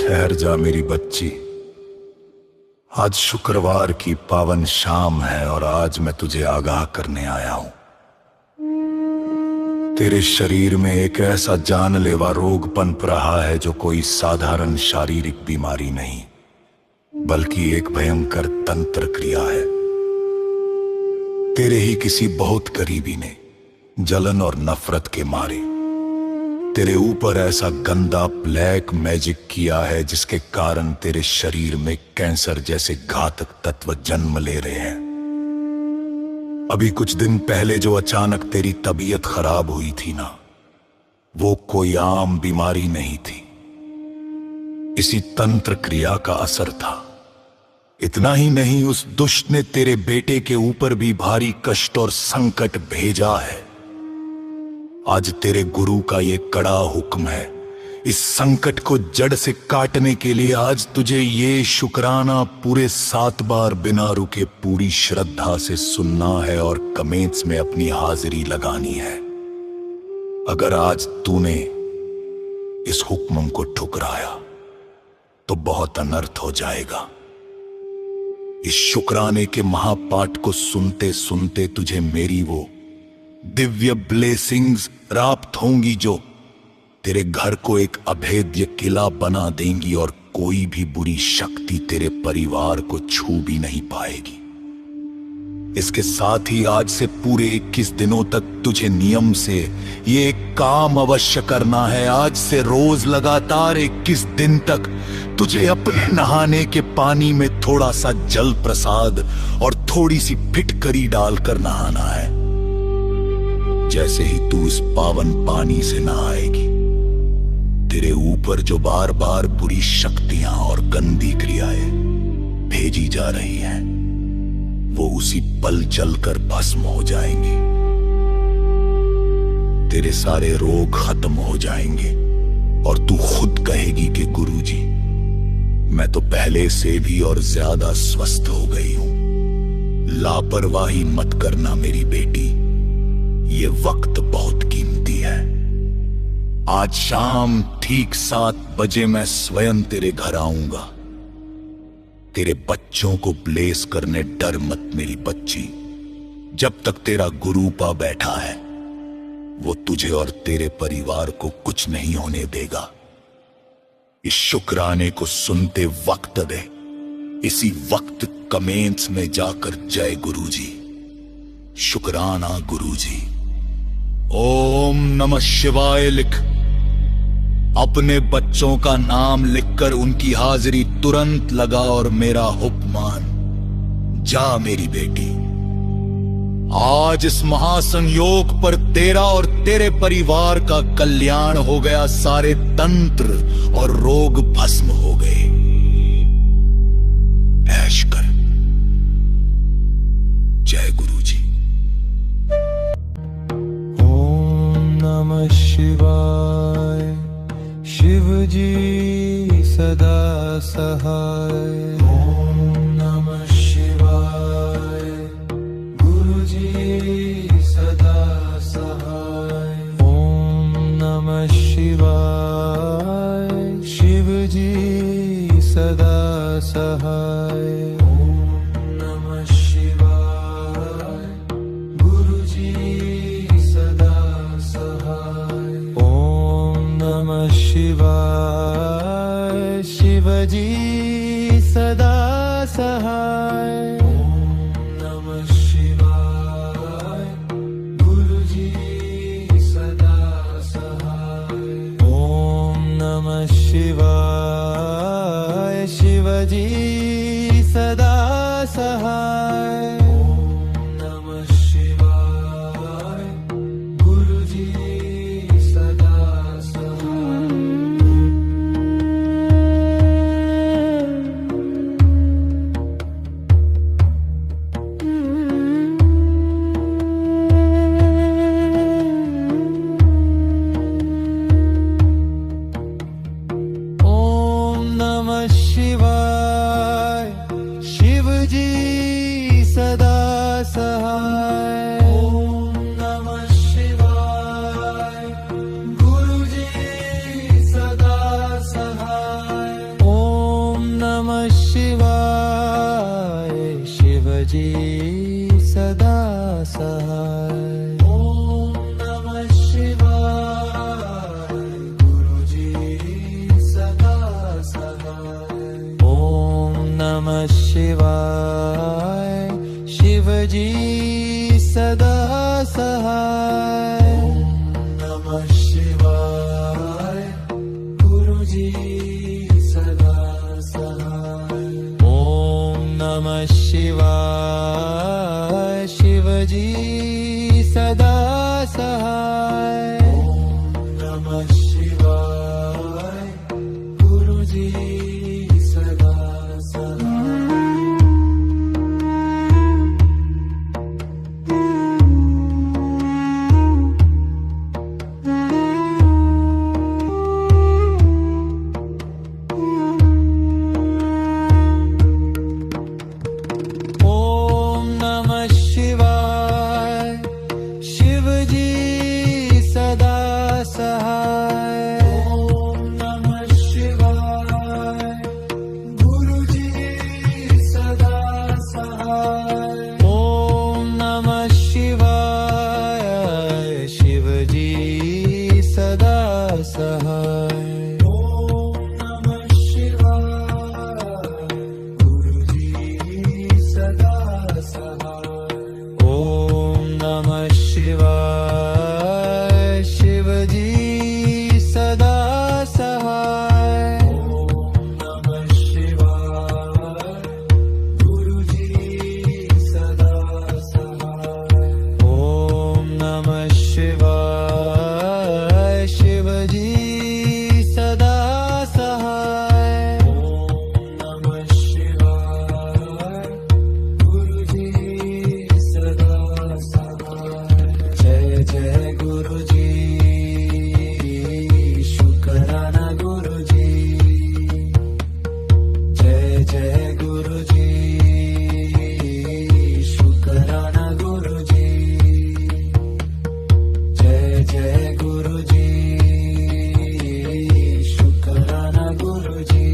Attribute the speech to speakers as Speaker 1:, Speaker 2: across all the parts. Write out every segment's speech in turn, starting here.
Speaker 1: ठहर जा मेरी बच्ची। आज शुक्रवार की पावन शाम है और आज मैं तुझे आगाह करने आया हूं। तेरे शरीर में एक ऐसा जानलेवा रोग पनप रहा है जो कोई साधारण शारीरिक बीमारी नहीं, बल्कि एक भयंकर तंत्र क्रिया है। तेरे ही किसी बहुत करीबी ने जलन और नफरत के मारे तेरे ऊपर ऐसा गंदा ब्लैक मैजिक किया है जिसके कारण तेरे शरीर में कैंसर जैसे घातक तत्व जन्म ले रहे हैं। अभी कुछ दिन पहले जो अचानक तेरी तबीयत खराब हुई थी ना, वो कोई आम बीमारी नहीं थी, इसी तंत्र क्रिया का असर था। इतना ही नहीं, उस दुष्ट ने तेरे बेटे के ऊपर भी भारी कष्ट और संकट भेजा है। आज तेरे गुरु का ये कड़ा हुक्म है, इस संकट को जड़ से काटने के लिए आज तुझे ये शुक्राना पूरे 7 बार बिना रुके पूरी श्रद्धा से सुनना है और कमेंट्स में अपनी हाजिरी लगानी है। अगर आज तूने इस हुक्म को ठुकराया तो बहुत अनर्थ हो जाएगा। इस शुक्राने के महापाठ को सुनते सुनते तुझे मेरी वो दिव्य ब्लेसिंग्स प्राप्त होंगी जो तेरे घर को एक अभेद्य किला बना देंगी और कोई भी बुरी शक्ति तेरे परिवार को छू भी नहीं पाएगी। इसके साथ ही आज से पूरे 21 दिनों तक तुझे नियम से ये काम अवश्य करना है। आज से रोज लगातार 21 दिन तक तुझे अपने नहाने के पानी में थोड़ा सा जल प्रसाद और थोड़ी सी फिटकरी डालकर नहाना है। जैसे ही तू इस पावन पानी से नहाएगी, तेरे ऊपर जो बार बार बुरी शक्तियां और गंदी क्रियाएं भेजी जा रही हैं, वो उसी पल जलकर भस्म हो जाएंगी। तेरे सारे रोग खत्म हो जाएंगे और तू खुद कहेगी कि गुरुजी, मैं तो पहले से भी और ज्यादा स्वस्थ हो गई हूं। लापरवाही मत करना मेरी बेटी, ये वक्त बहुत कीमती है। आज शाम ठीक 7 बजे मैं स्वयं तेरे घर आऊंगा। तेरे बच्चों को ब्लेस करने डर मत मेरी बच्ची। जब तक तेरा गुरु पा बैठा है, वो तुझे और तेरे परिवार को कुछ नहीं होने देगा। इस शुक्राने को सुनते वक्त दे, इसी वक्त कमेंट्स में जाकर जय गुरुजी, शुक्राना गुरुजी, ओम नमः शिवाय लिख अपने बच्चों का नाम लिखकर उनकी हाजिरी तुरंत लगा और मेरा हुक्म मान। जा मेरी बेटी, आज इस महासंयोग पर तेरा और तेरे परिवार का कल्याण हो गया। सारे तंत्र और रोग भस्म हो गए। ऐश कर। जय गुरुजी।
Speaker 2: ओम नमः शिवाय। शिव जी सदा सहाय। ओम नमः शिवाय। गुरु जी सदा सहाय। ओम नमः शिवाय। शिव जी सदा सहाय। ओम नमः शिवाय। गुरु जी सदा सहाय। ओम नमः शिवाय। शिव जी सदा सहाय। ओम नमः शिवाय। गुरु जी सदा सहाय। ओम नमः शिवाय। शिव जी सदा सहाय। ओम नमः शिवाय। गुरु जी सदा सहाय। ओम नमः शिवाय। शिव जी सदा सहाय। ओम नमः शिवाय। गुरु जी सदा सहाय। नमः शिवाय शिवजी सदा सहाय नमः शिवाय गुरुजी सदा सहाय ओम नमः शिवाय शिवजी सदा सहाय नमः शिवाय गुरुजी सदा सहाय ओम नमः शिवाय शिवजी सदा सहाय ओम नमः शिवाय गुरुजी सदा सहाय ओम नमः शिवाय शिवजी सदा सहाय ओम नमः शिवाय गुरुजी सदा सहाय ओम नमः शिवाय शिवजी सदा सहाय ओम नमः शिवाय गुरुजी सदा सहाय ओम नमः शिवाय शिवजी सदा सहाय ओम नमः शिवाय गुरुजी सदा सहाय जय जय गुरुजी शुक्राना गुरुजी जय जय गुरुजी शुक्राना गुरुजी जय जय गुरुजी शुक्राना गुरुजी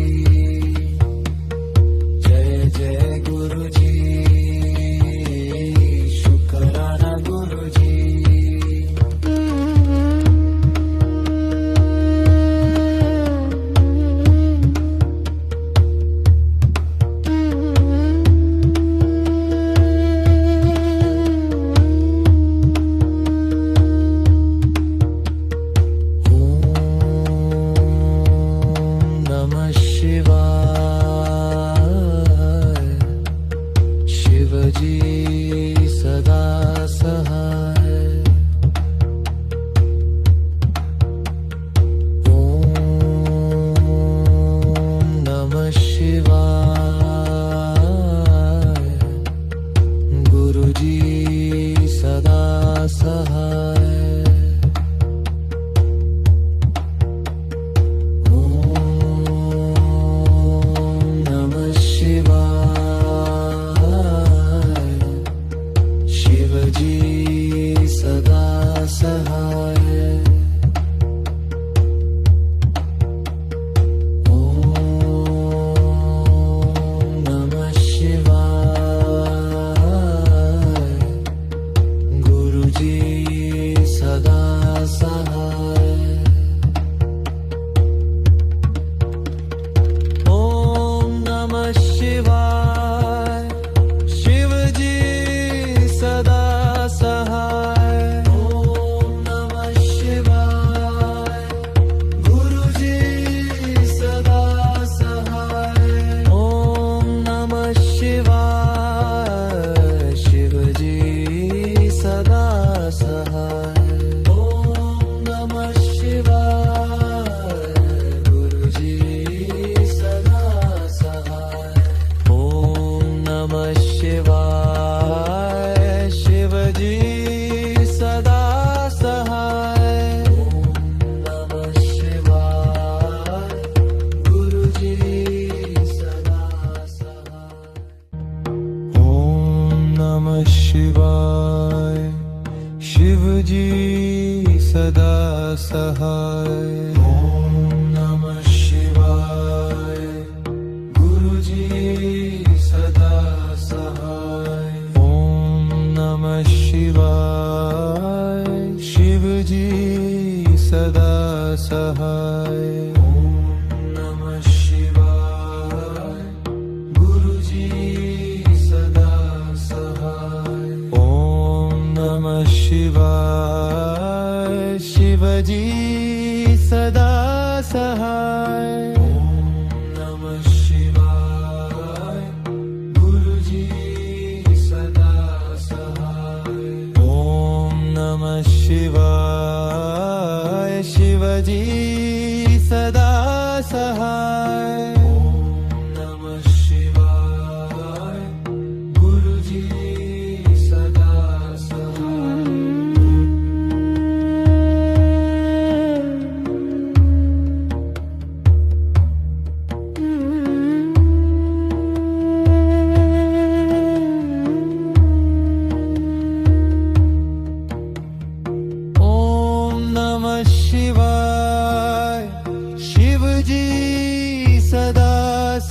Speaker 2: जय जय गुरुजी शुक्राना गुरुजी ओम नमः शिवाय शिवजी सदा सहाय ओम नमः शिवाय गुरुजी सदा सहाय ओम नमः शिवाय शिवजी सदा सहाय ओम नमः शिवाय गुरुजी सदा सहाय ओम नमः शिवाय शिवजी सदा सहाय ओम नमः शिवाय गुरुजी सदा सहाय ओम नमः शिवाय शिवजी सदा सहाय ओम नमः शिवाय गुरुजी सदा सहाय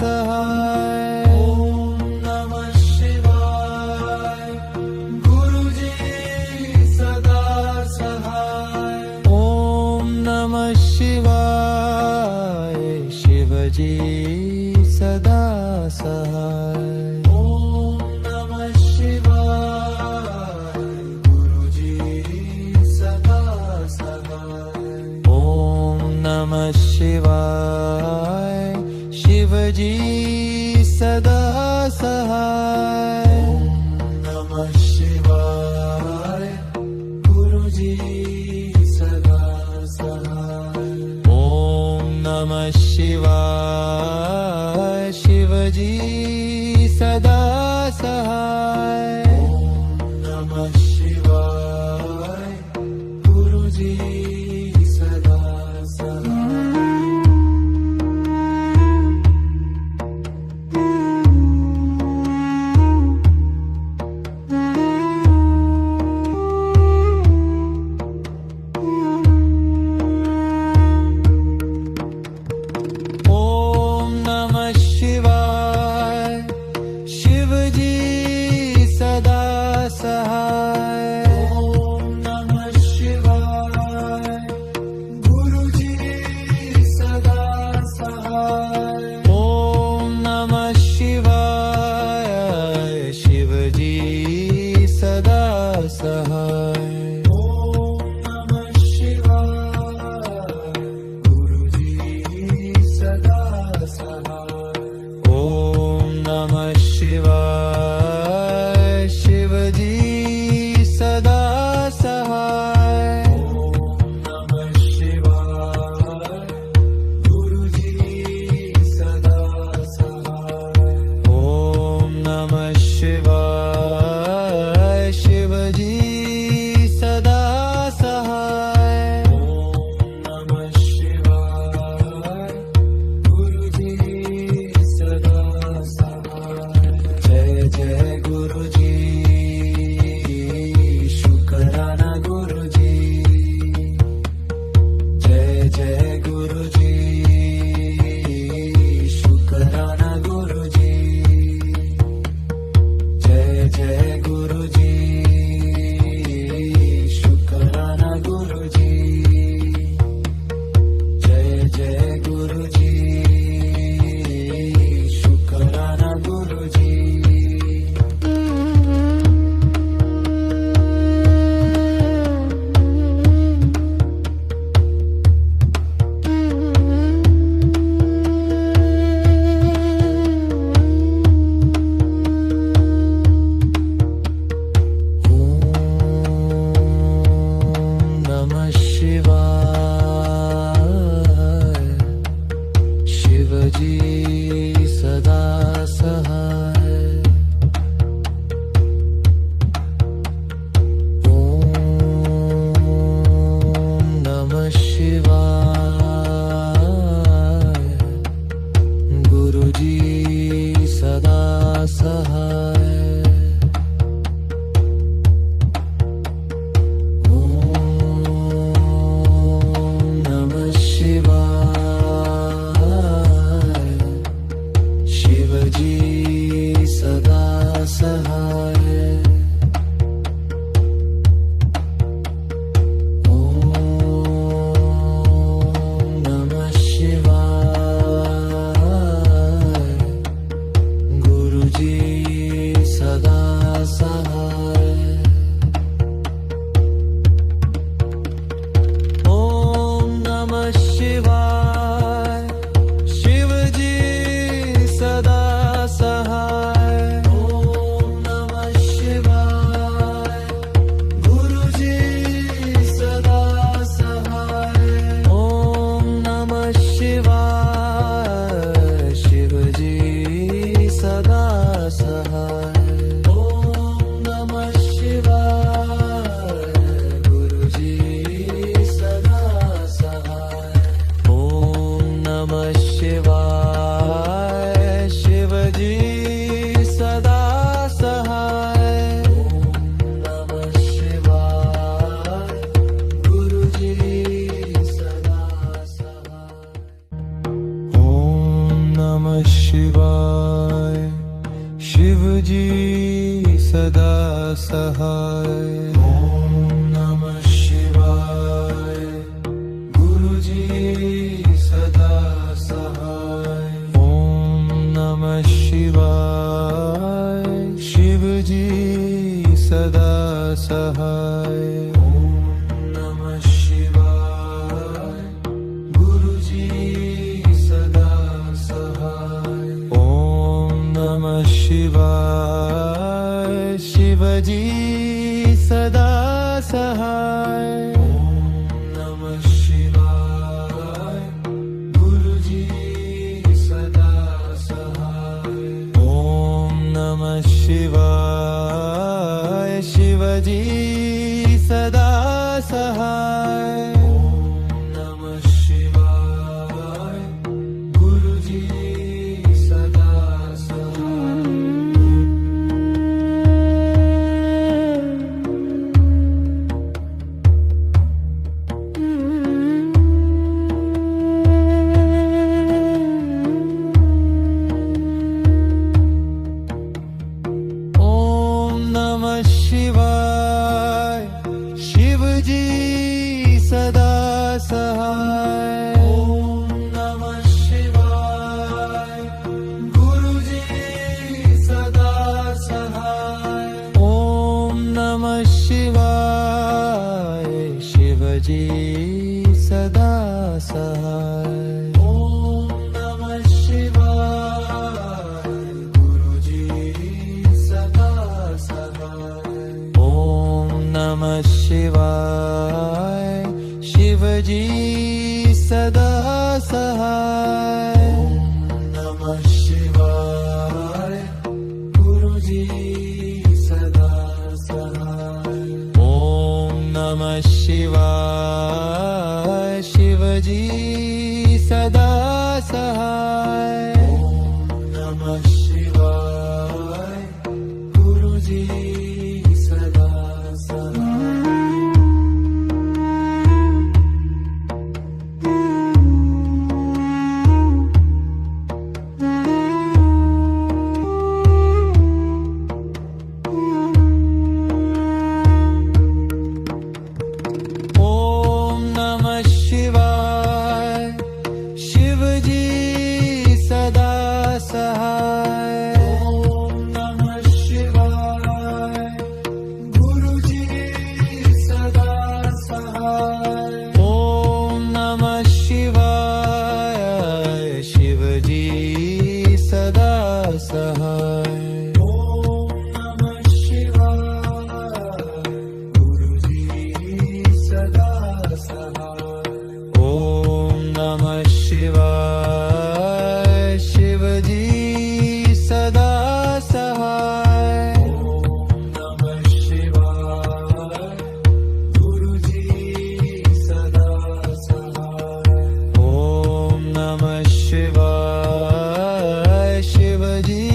Speaker 2: सहाय ओम नमः शिवाय गुरुजी सदा सहाय ओम नमः शिवाय शिवजी सदा सहाय ओम नमः शिवाय गुरुजी सदा सहाय ओम नमः शिवाय शिवजी सदा सहाय ओम नमः शिवाय गुरुजी सदा सहाय ओम नमः शिवाय शिवजी सदा सहाय ओम नमः शिवाय गुरुजी सदा सहाय ओम नमः शिवाय शिवजी सदा सहाय ओम नमः शिवाय गुरुजी सदा सहाय ओम नमः शिवाय शिवजी सदा सहाय ओम नमः शिवाय गुरुजी सदा सहाय ओम नमः शिवाय शिवजी सदा सहाय ओम नमः शिवाय गुरुजी सदा सहाय ओम नमः शिवाय शिवजी सदा सहाय ओम नमः शिवाय गुरुजी सदा सहाय जय जय गुरुजी शुक्राना गुरुजी जय जय गुरुजी शुक्राना गुरुजी जय जय गुरुजी शुक्राना गुरुजी जय जय गुरुजी शुक्राना गुरुजी ओम नमः शिवाय शिवजी सदा सहाय ओम नमः शिवाय गुरुजी सदा सहाय ओम नमः शिवाय शिवजी सदा सहाय ओम नमः शिवाय गुरुजी सदा सहाय ओम नमः शिवाय शिवजी सदा सहाय शिवाय शिवजी सदा सहाय ओम नमः शिवाय गुरुजी सदा सहाय ओम नमः शिवाय शिवजी सदा सहाय ओम नमः शिवाय गुरुजी सदा सहाय ओम नमः शिवाय शिवजी सदा सहाय ओम नमः शिवाय गुरुजी सदा सहाय ओम नमः शिवाय शिवजी सदा सहाय ओम नमः शिवाय गुरुजी सदा सहाय ओम नमः शिवाय शिवजी सदा सहाय ओम नमः शिवाय गुरुजी सदा सहाय ओम नमः शिवाय शिवजी सदा सहाय ओम नमः शिवाय गुरुजी सदा सहाय ओम नमः शिवाय शिवजी सदा सहाय ओम नमः शिवाय गुरुजी सदा सहाय ओम नमः शिवाय शिवजी सदा सहाय ओम नमः शिवाय गुरुजी सदा सहाय ओम नमः शिवाय शिवजी सदा सहाय ओम नमः शिवाय गुरुजी सदा सहाय ओम नमः शिवाय शिवजी सदा सहाय ओम नमः शिवाय गुरुजी सदा सहाय ओम नमः शिवाय शिवजी सदा सहाय ओम नमः शिवाय गुरुजी सदा सहाय ओम नमः शिवाय शिवजी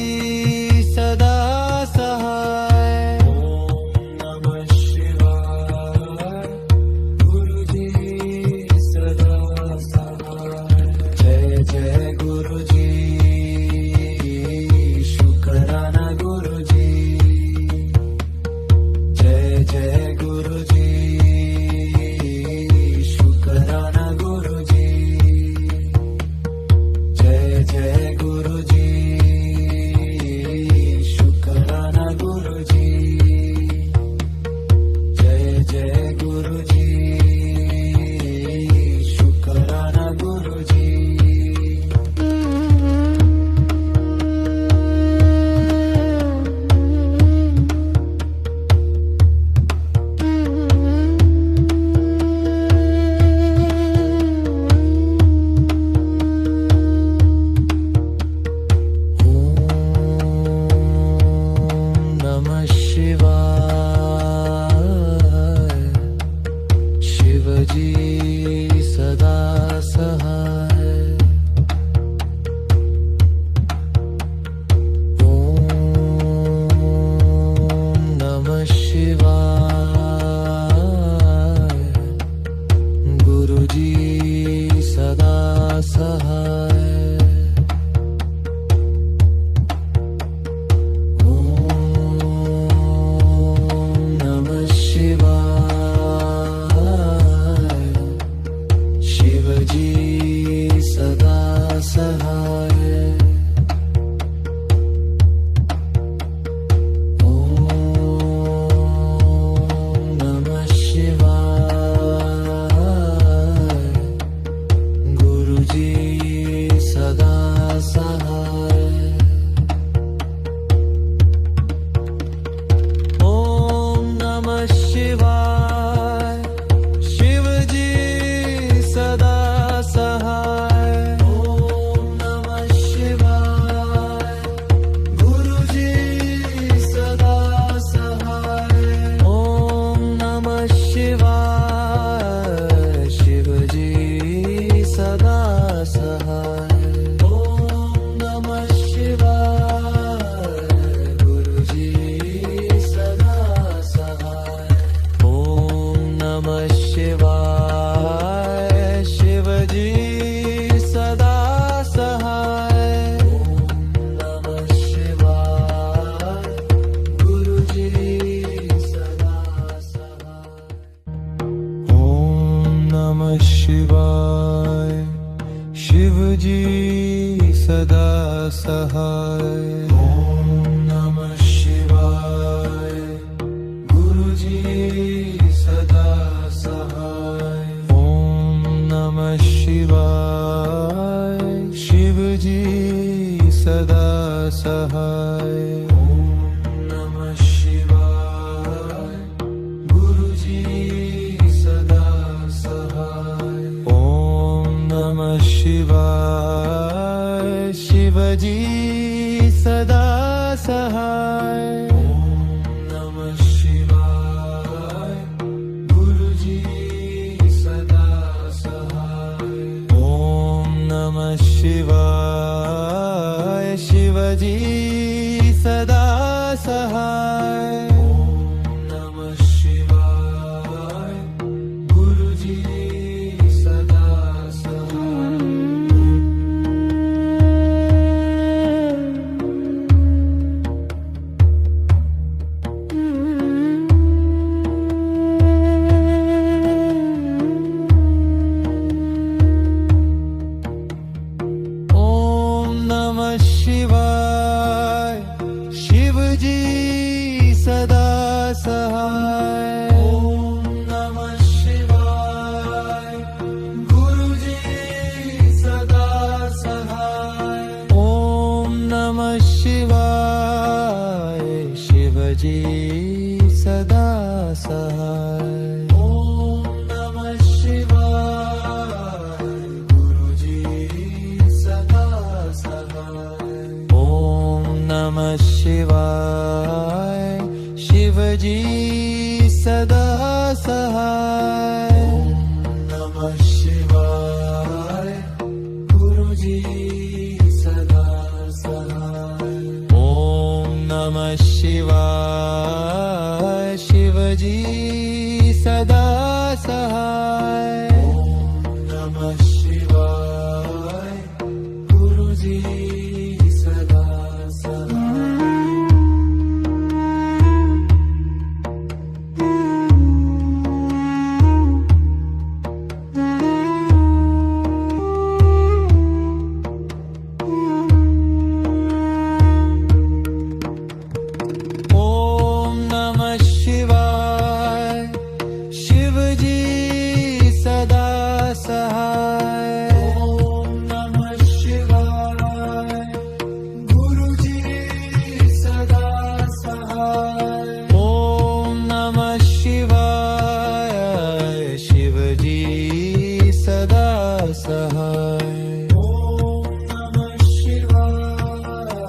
Speaker 2: सहाय. ओम नमः शिवाय. गुरुजी सदा सहाय. ओम नमः शिवाय. शिवजी सदा सहाय. ओम नमः शिवाय. गुरुजी सदा सहाय. ओम नमः शिवाय. शिवजी सदा सहाय. ओम नमः शिवाय. गुरुजी सदा सहाय. ओम नमः शिवाय. शिवजी सदा सहाय. ओम नमः शिवाय. गुरुजी सदा सहाय. ओम नमः शिवाय. शिवजी सदा सहाय. ओम नमः शिवाय. गुरुजी सदा सहाय. ओम नमः शिवाय. शिवजी सदा सहाय. ओम नमः शिवाय. गुरुजी सदा सहाय. ओम नमः शिवाय. शिवजी सदा सहाय. ओम नमः शिवाय. गुरुजी सदा सहाय. ओम नमः शिवाय. शिवजी सदा सहाय. ओम नमः शिवाय. गुरुजी सदा सहाय. ओम नमः शिवाय. शिवजी सदा सहाय. ओम नमः शिवाय. गुरुजी सदा सहाय. ओम नमः शिवाय. शिवजी सदा सहाय. ओम नमः शिवाय.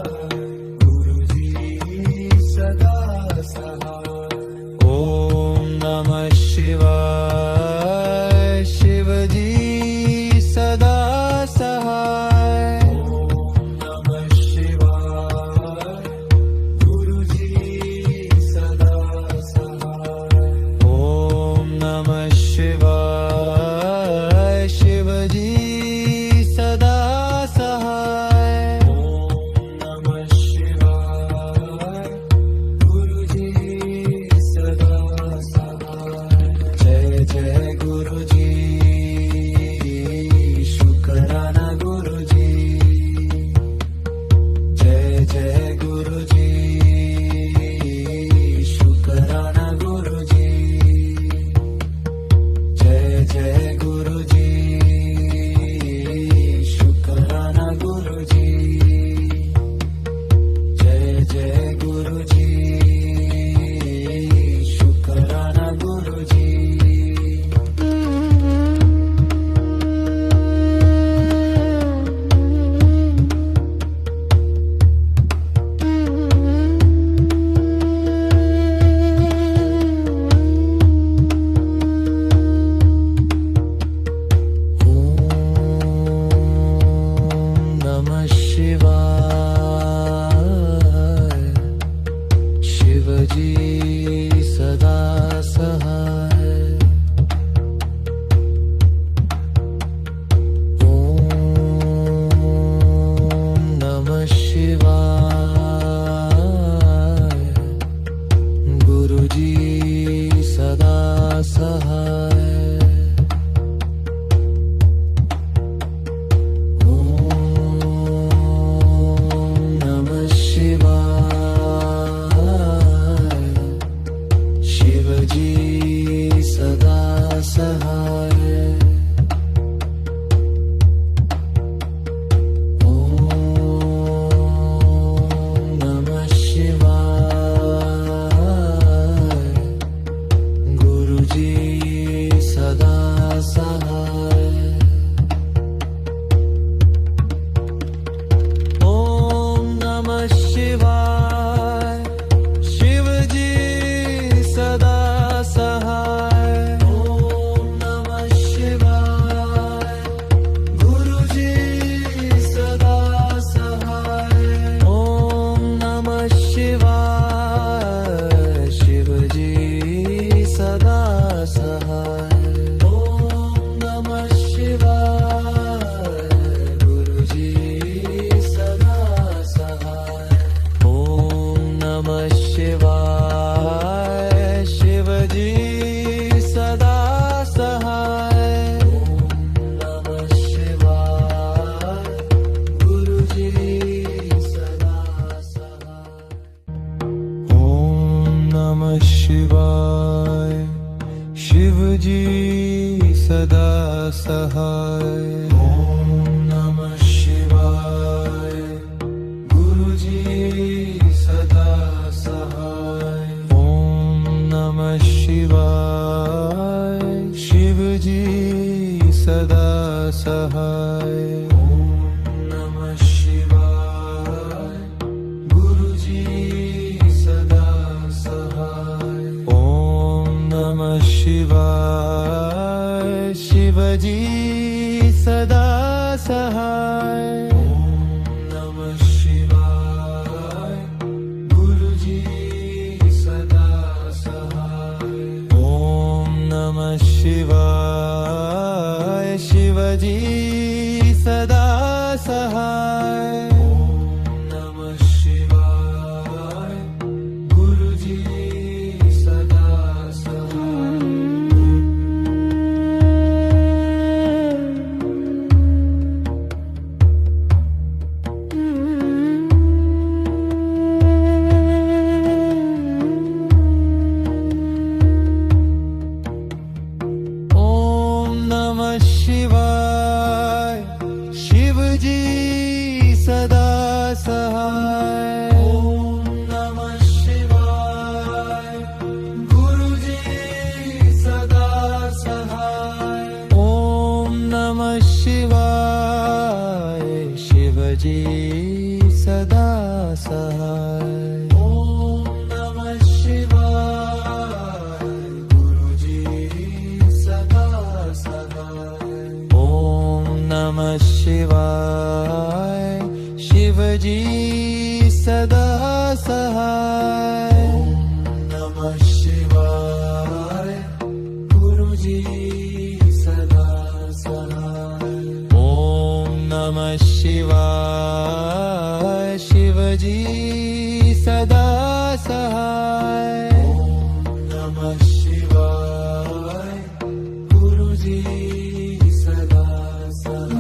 Speaker 2: गुरुजी सदा सहाय. ओम नमः शिवाय. शिवजी सदा सहाय. ओम नमः शिवाय. गुरुजी सदा सहाय. ओम नमः शिवाय. शिवजी सदा सहाय. ओम नमः शिवाय. गुरुजी सदा सहाय. जय जय गुरुजी. शुक्राना गुरुजी. जय जय गुरुजी. शुक्राना गुरुजी. जय जय गुरुजी. शुक्राना गुरुजी. जय जय गुरुजी. शुक्राना गुरुजी. ओम नमः शिवाय. शिवजी सदा सहाय. ओम नमः शिवाय. गुरुजी सदा सहाय. ओम सहाय ओम नमः शिवाय गुरुजी सदा सहाय ओम नमः शिवाय शिवजी सदा सहाय ओम नमः शिवाय गुरुजी सदा सहाय ओम नमः शिवाय शिवजी सदा सहाय ओम नमः शिवाय गुरुजी सदा सहाय ओम नमः शिवाय शिवजी सदा सहाय ओम नमः शिवाय गुरुजी सदा सहाय ओम नमः शिवाय शिवजी सदा सहाय ओम नमः शिवाय गुरुजी सदा सहाय ओम नमः शिवाय शिवजी सदा सहाय ओम नमः शिवाय गुरुजी सदा सहाय ओम नमः शिवाय शिवजी सदा सहाय ओम नमः शिवाय गुरुजी सदा सहाय ओम नमः शिवाय शिवजी सदा सहाय ओम नमः शिवाय गुरुजी सदा सहाय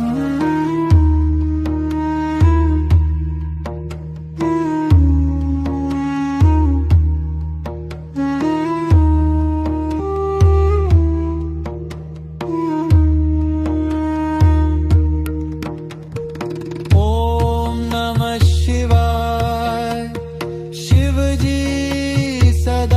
Speaker 2: ओम नमः शिवाय शिवजी सदा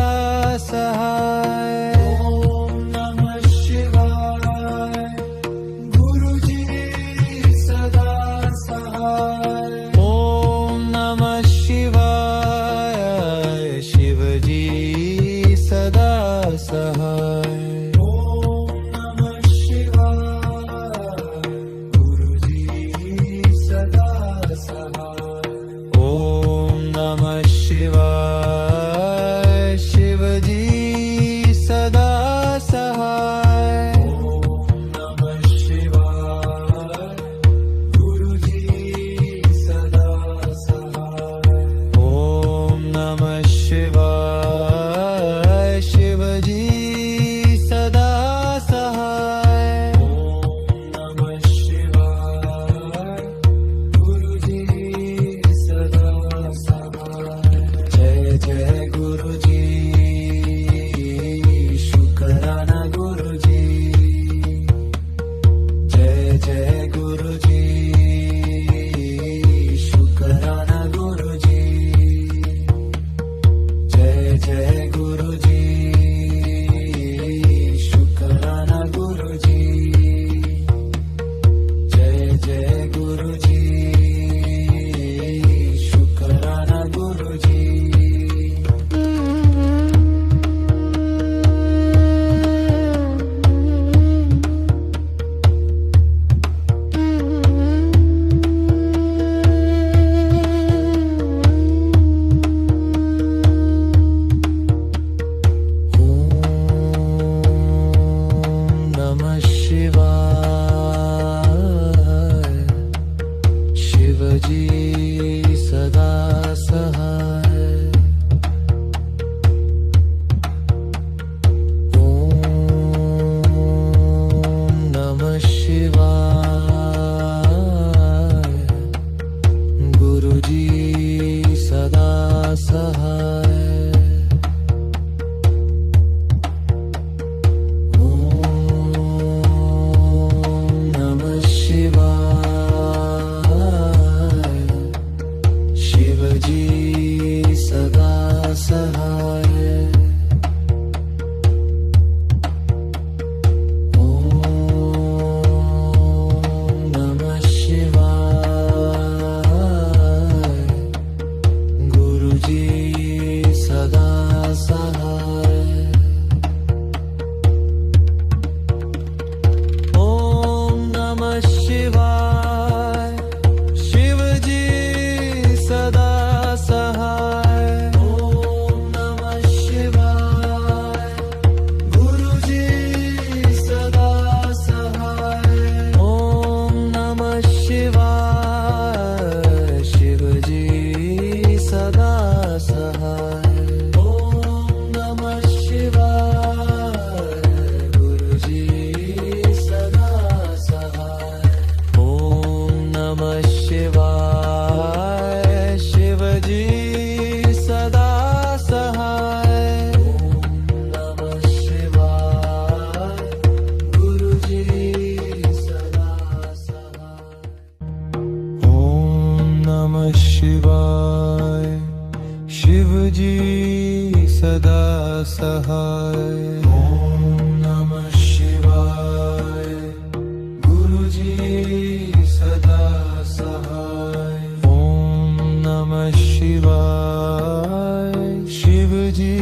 Speaker 2: शिवाय शिवजी सदा सहाय ओम नमः शिवाय गुरुजी सदा सहाय ओम नमः शिवाय शिवजी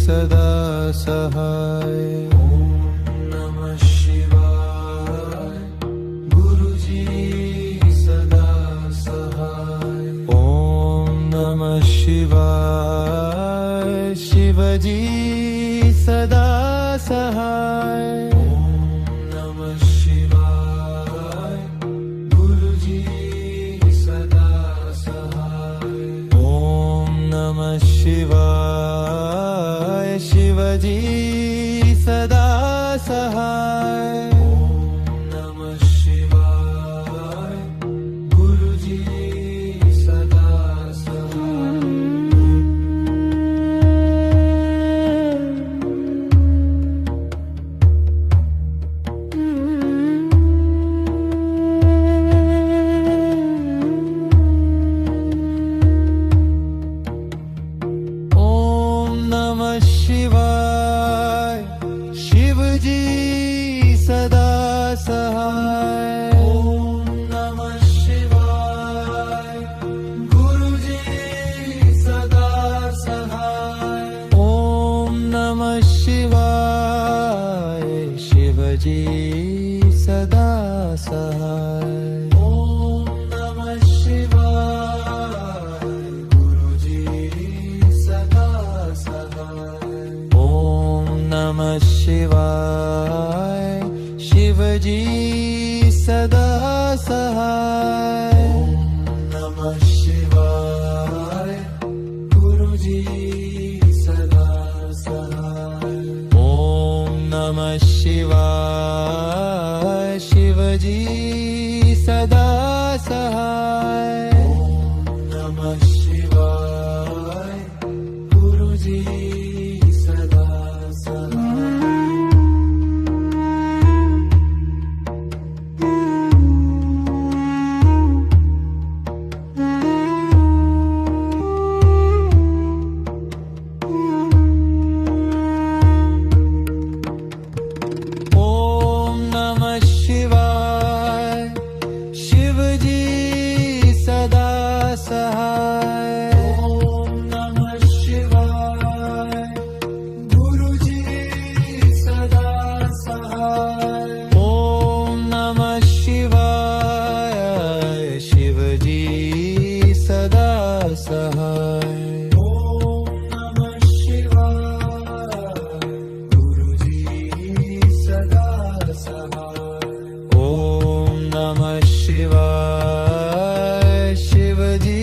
Speaker 2: सदा सहाय ओम नमः शिवाय गुरुजी सदा सहाय ओम नमः शिवाय शिवजी सदा सहाय ओम नमः शिवाय गुरुजी सदा सहाय ओम नमः शिवाय शिवजी सदा सहाय ओम नमः शिवाय गुरुजी सदा सहाय ओम नमः शिवाय शिवजी सदा सहाय ओम नमः शिवाय गुरुजी सदा सहाय ओम नमः शिवाय शिवजी सदा सहाय ओम नमः शिवाय गुरुजी सदा सहाय ओम नमः शिवाय शिवजी सदा सहाय ओम नमः शिवाय गुरुजी सदा सहाय ओम नमः शिवाय शिवजी सदा सहाय ओम नमः शिवाय गुरुजी सदा सहाय ओम नमः शिवाय शिवजी सदा सहाय ओम नमः शिवाय गुरुजी सदा सहाय ओम नमः शिवाय शिवजी सदा सहाय ओम नमः शिवाय गुरुजी सदा सहाय ओम नमः शिवाय शिवजी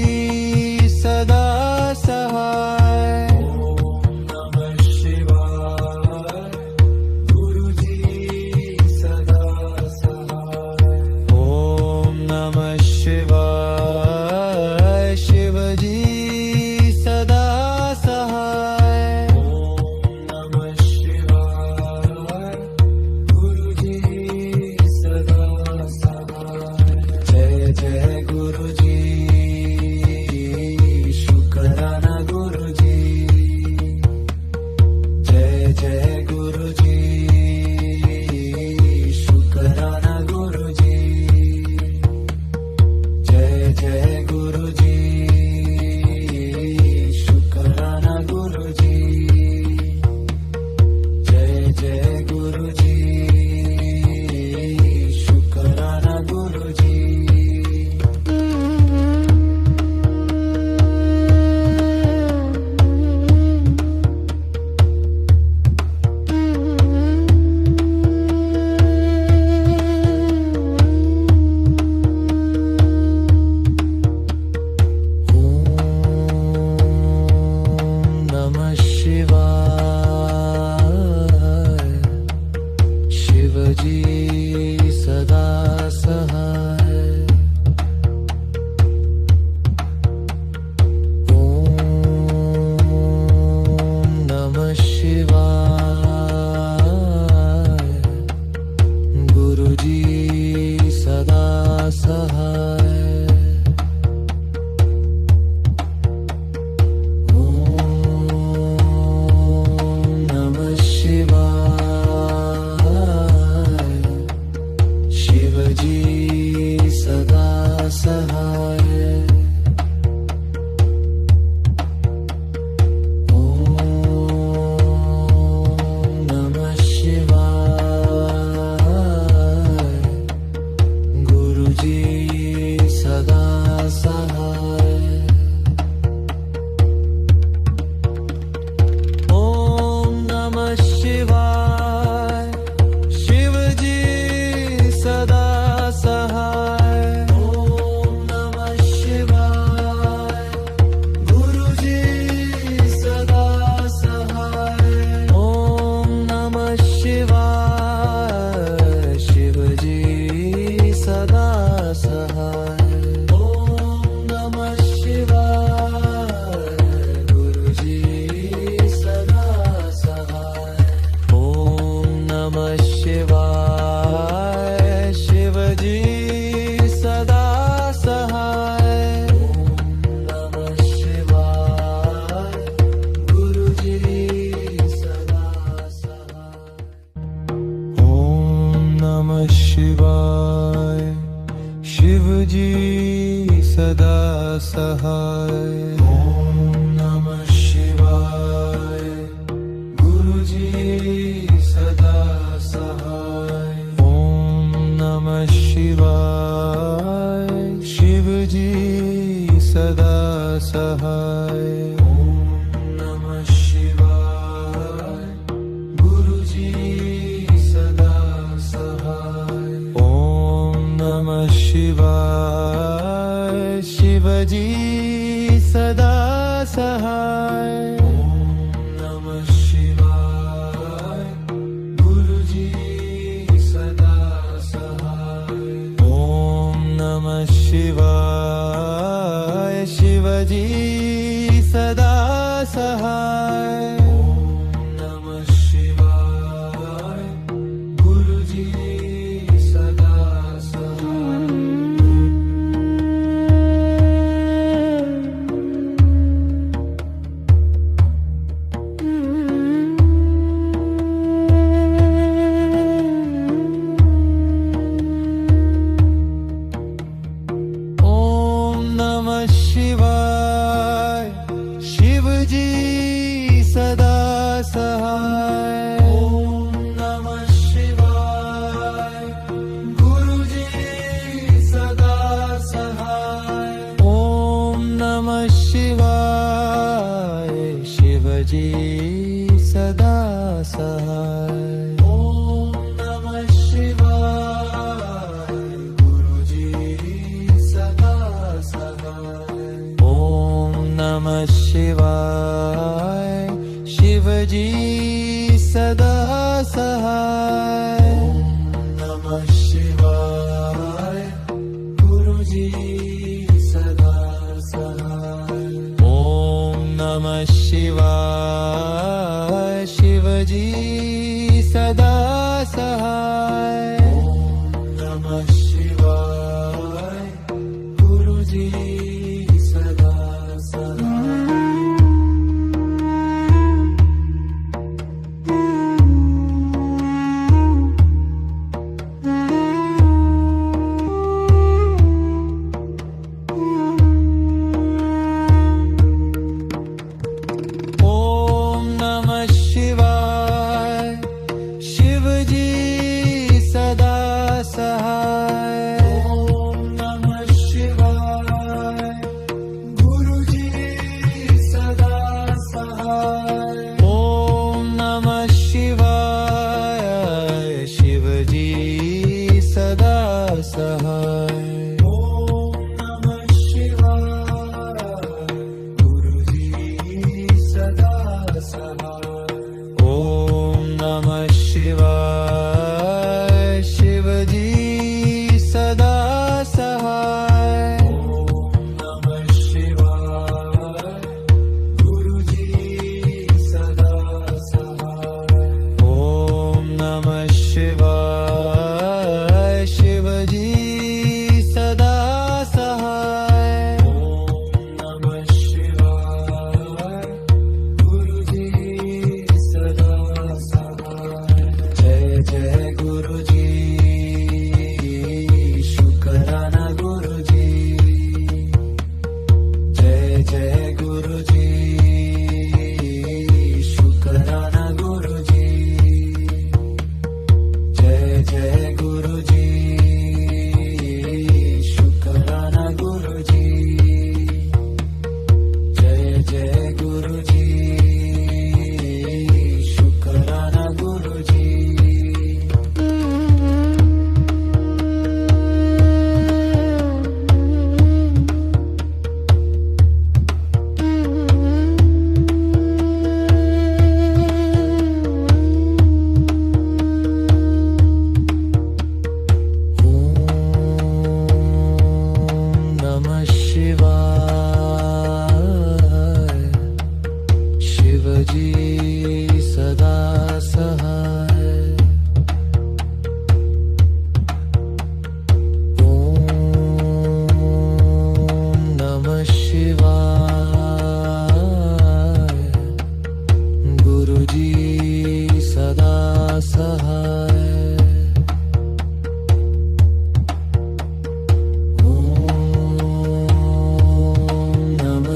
Speaker 2: ओम नमः शिवाय गुरुजी सदा सहाय ओम नमः शिवाय शिवजी सदा सहाय ओम नमः शिवाय गुरुजी सदा सहाय ओम नमः शिवाय शिवजी सदा सहाय ओम नमः शिवाय गुरुजी सदा सहाय ओम नमः शिवाय शिवजी सदा सहाय ओम नमः शिवाय गुरुजी सदा सहाय ओम नमः शिवाय शिवजी सदा सहाय ओम नमः शिवाय गुरुजी सदा सहाय ओम नमः शिवाय शिवजी सदा सहाय ओम नमः शिवाय गुरुजी सदा सहाय ओम नमः शिवाय शिवजी सदा सहाय ओम नमः शिवाय गुरुजी सदा सहाय ओम नमः शिवाय शिवजी सदा सहाय ओम नमः शिवाय गुरुजी सदा सहाय ओम नमः शिवाय शिवजी सदा सहाय ओम नमः शिवाय गुरुजी सदा सहाय ओम नमः शिवाय शिवजी सदा सहाय ओम नमः शिवाय गुरुजी सदा सहाय ओम नमः शिवाय शिवजी सदा सहाय ओम नमः शिवाय गुरुजी सदा सहाय ओम नमः शिवाय शिवजी सदा सहाय ओम नमः शिवाय गुरुजी सदा सहाय जय जय गुरुजी शुक्राना गुरुजी जय जय गुरुजी शुक्राना गुरुजी जय जय गुरुजी शुक्राना गुरुजी जय जय गुरुजी शुक्राना गुरुजी ओम नमः शिवाय शिवजी सदा सहाय ओम नमः शिवाय गुरुजी सदा सहाय ओम नमः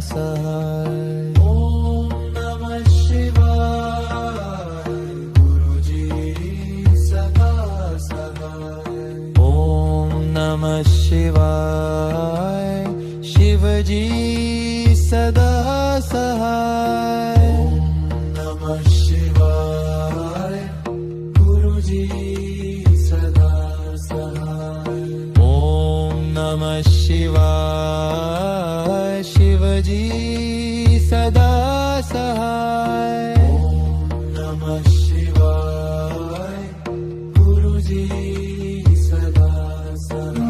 Speaker 2: सहाय ओम नमः शिवाय गुरुजी सदा सहाय ओम नमः शिवाय शिवजी सदा सहाय नमः शिवाय गुरुजी सदा सहाय ओम नमः शिवाय शिवजी सदा सहाय ओम नमः शिवाय गुरुजी सदा सहाय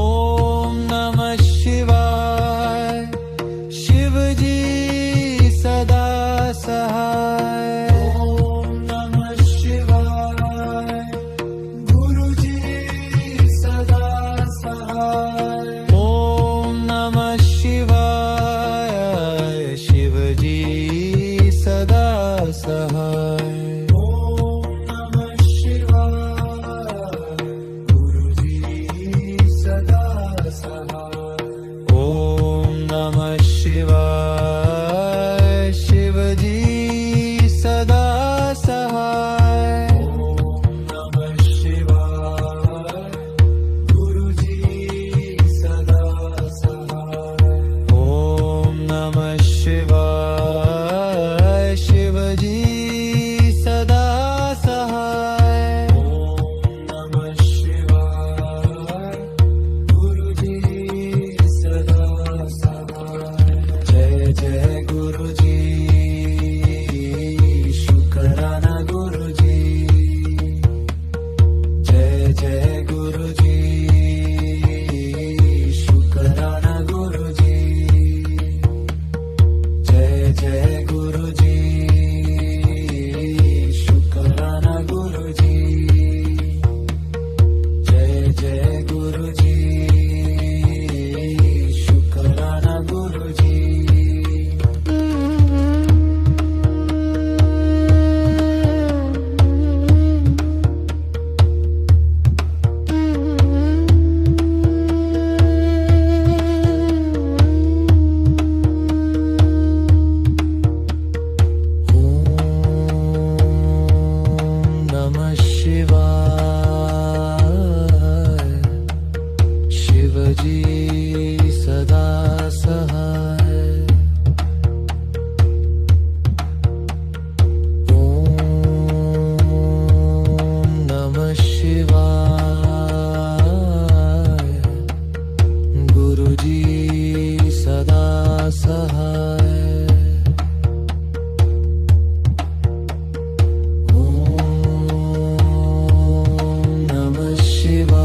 Speaker 2: ओम नमः शिवाय शिवजी सदा सहाय ओम नमः शिवाय गुरुजी सदा सहाय ओम नमः शिवाय शिवजी सदा सहाय ओम नमः शिवाय गुरुजी सदा सहाय ओम नमः शिवाय शिवजी सदा सहाय ओम नमः शिवाय गुरुजी सदा सहाय ओम नमः शिवाय शिवजी सदा सहाय ओम नमः शिवाय गुरुजी सदा सहाय जय जय गुरुजी शुक्राना गुरुजी जय जय गुरुजी शुक्राना गुरुजी जय जय गुरुजी शुक्राना गुरुजी जय जय गुरुजी शुक्राना गुरुजी ओम नमः शिवाय शिवजी सदा सहाय ओम नमः शिवाय गुरुजी सदा सहाय ओम नमः शिवाय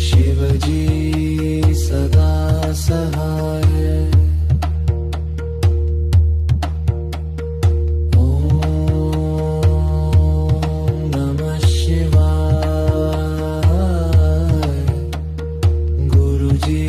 Speaker 2: शिवजी सदा सहाय ओम नमः शिवाय गुरुजी